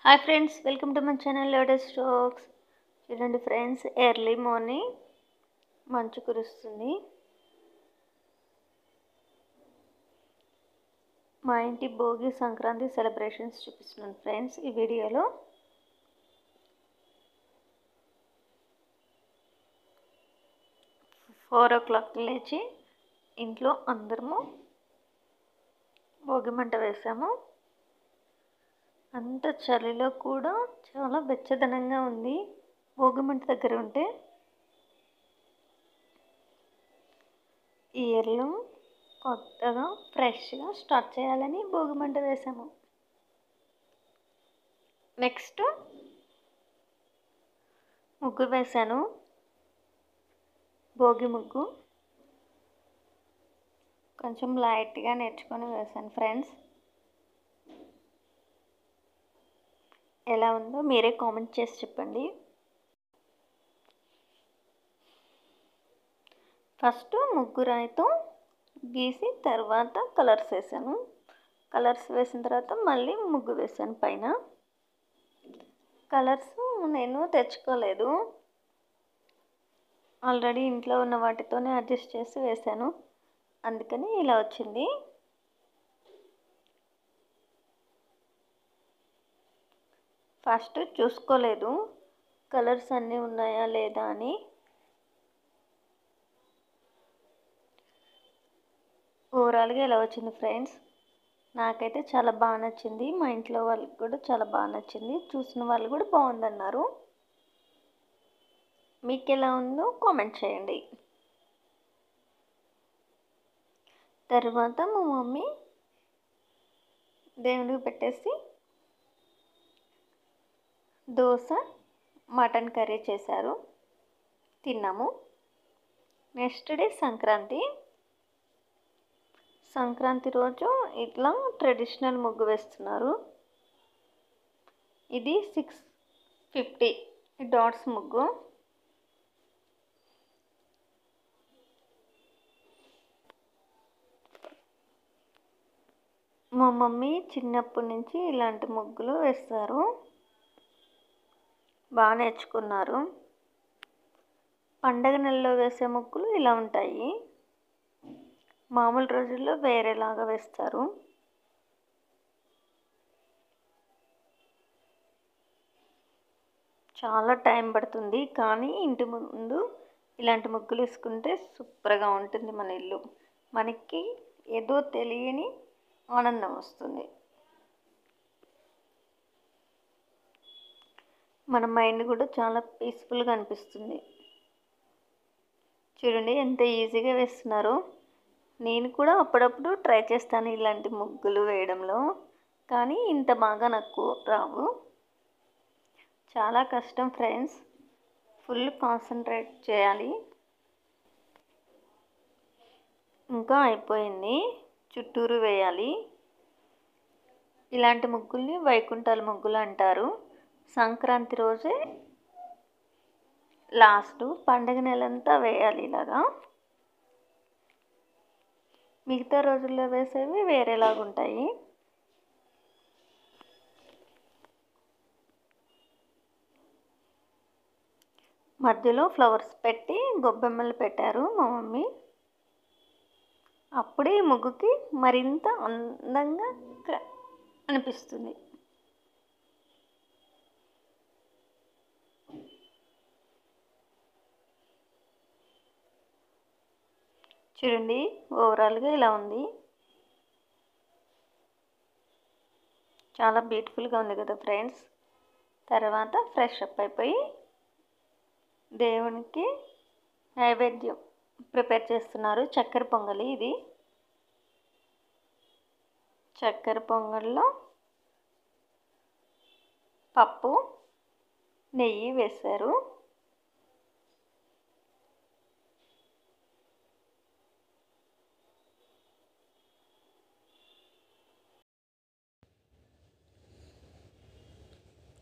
Hi friends, welcome to my channel latest stocks. చూడండి friends, early morning మంచు కురుస్తుంది. మా ఇంటి భోగి సంక్రాంతి సెలబ్రేషన్స్ చూపిస్తున్నాను ఫ్రెండ్స్ ఈ వీడియోలో. 4 o'clock లేచి ఇంట్లో అందరము భోగి మంట వేసాము. అంత చలిలో కూడా చాలా వెచ్చదనంగా ఉంది భోగి మంట దగ్గర ఉంటే. ఈ ఇయర్లో కొత్తగా ఫ్రెష్గా స్టార్ట్ చేయాలని భోగి మంట వేసాము. నెక్స్ట్ ముగ్గు వేశాను, భోగి ముగ్గు కొంచెం లైట్గా నేర్చుకొని వేశాను ఫ్రెండ్స్. ఎలా ఉందో మీరే కామెంట్ చేసి చెప్పండి. ఫస్ట్ ముగ్గు రాయితో గీసి తర్వాత కలర్స్ వేసాను. కలర్స్ వేసిన తర్వాత మళ్ళీ ముగ్గు వేసాను పైన. కలర్స్ నేను తెచ్చుకోలేదు, ఆల్రెడీ ఇంట్లో ఉన్న వాటితోనే అడ్జస్ట్ చేసి వేసాను, అందుకని ఇలా వచ్చింది. ఫస్ట్ చూసుకోలేదు కలర్స్ అన్నీ ఉన్నాయా లేదా అని. ఓవరాల్గా ఇలా వచ్చింది ఫ్రెండ్స్. నాకైతే చాలా బాగా నచ్చింది, మా ఇంట్లో వాళ్ళకి కూడా చాలా బాగా నచ్చింది, చూసిన వాళ్ళు కూడా బాగుందన్నారు. మీకు ఎలా ఉందో కామెంట్ చేయండి. తర్వాత మా మమ్మీ దేవుడికి పెట్టేసి దోశ మటన్ కర్రీ చేశారు, తిన్నాము. Next day Sankranti. సంక్రాంతి రోజు ఇట్లా ట్రెడిషనల్ ముగ్గు వేస్తున్నారు. ఇది 650 డాట్స్ ముగ్గు. మా మమ్మీ చిన్నప్పటి నుంచి ఇలాంటి ముగ్గులు వేస్తారు, బాగా నేర్చుకున్నారు. పండగ నెలలో వేసే ముగ్గులు ఇలా ఉంటాయి, మామూలు రోజుల్లో వేరేలాగా వేస్తారు. చాలా టైం పడుతుంది, కానీ ఇంటి ముందు ఇలాంటి ముగ్గులు వేసుకుంటే సూపర్గా ఉంటుంది మన ఇల్లు. మనకి ఏదో తెలియని ఆనందం వస్తుంది, మన మైండ్ కూడా చాలా పీస్ఫుల్గా అనిపిస్తుంది. చూడండి ఎంత ఈజీగా వేస్తున్నారో. నేను కూడా అప్పుడప్పుడు ట్రై చేస్తాను ఇలాంటి ముగ్గులు వేయడంలో, కానీ ఇంత బాగా నాకు రావు. చాలా కష్టం ఫ్రెండ్స్, ఫుల్ కాన్సన్ట్రేట్ చేయాలి. ఇంకా అయిపోయింది, చుట్టూరు వేయాలి. ఇలాంటి ముగ్గుల్ని వైకుంఠాల ముగ్గులు అంటారు. సంక్రాంతి రోజే లాస్ట్, పండగ నెలంతా వేయాలి ఇలాగా. మిగతా రోజుల్లో వేసేవి వేరేలాగుంటాయి. మధ్యలో ఫ్లవర్స్ పెట్టి గొబ్బెమ్మలు పెట్టారు మా మమ్మీ. అప్పుడే ముగ్గుకి మరింత అందంగా అనిపిస్తుంది. చూడండి ఓవరాల్గా ఇలా ఉంది, చాలా బ్యూటిఫుల్గా ఉంది కదా ఫ్రెండ్స్. తర్వాత ఫ్రెష్ అప్ అయిపోయి దేవునికి నైవేద్యం ప్రిపేర్ చేస్తున్నారు. చక్కెర పొంగలి. ఇది చక్కెర పొంగల్లో పప్పు, నెయ్యి వేశారు.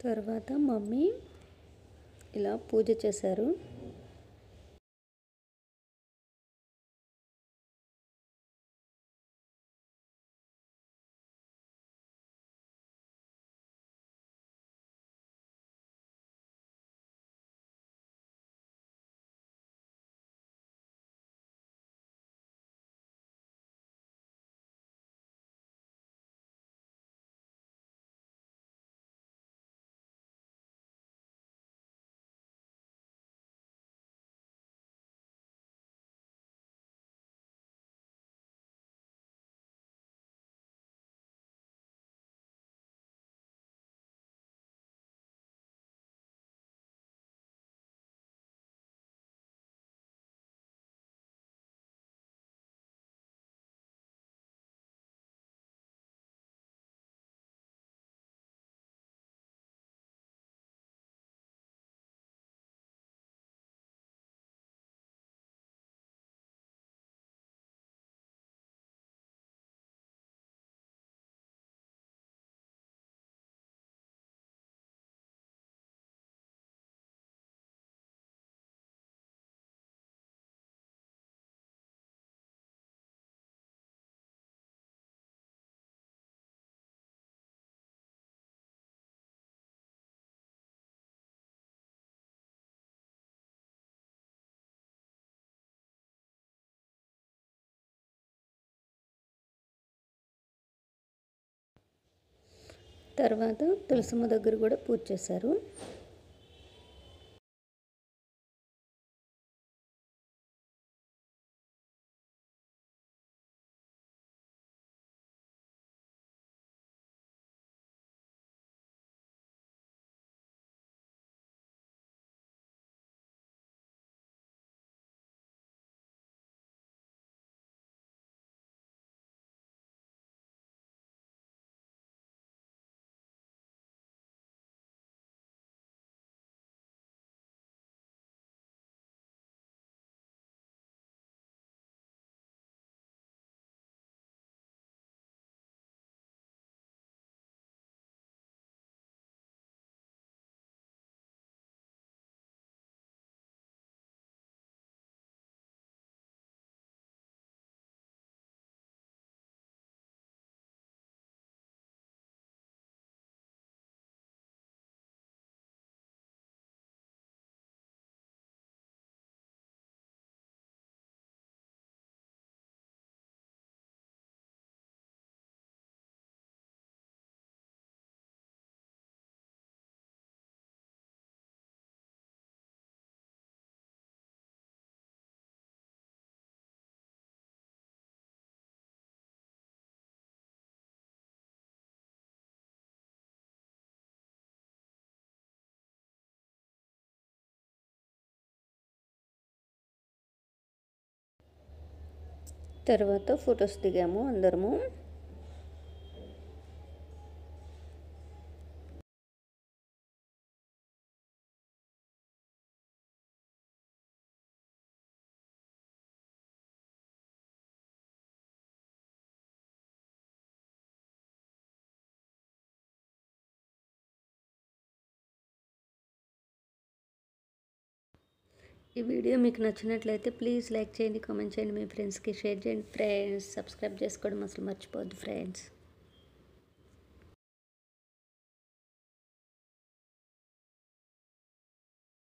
తర్వాత మమ్మీ ఇలా పూజ చేశారు. తర్వాత తులసమ్మ దగ్గర కూడా పూజ చేశారు. తర్వాత ఫొటోస్ దిగాము అందరము. ఈ వీడియో మీకు నచ్చినట్లయితే ప్లీజ్ లైక్ చేయండి, కామెంట్ చేయండి, మీ ఫ్రెండ్స్కి షేర్ చేయండి ఫ్రెండ్స్. సబ్స్క్రైబ్ చేసుకోవడం అసలు మర్చిపోవద్దు ఫ్రెండ్స్.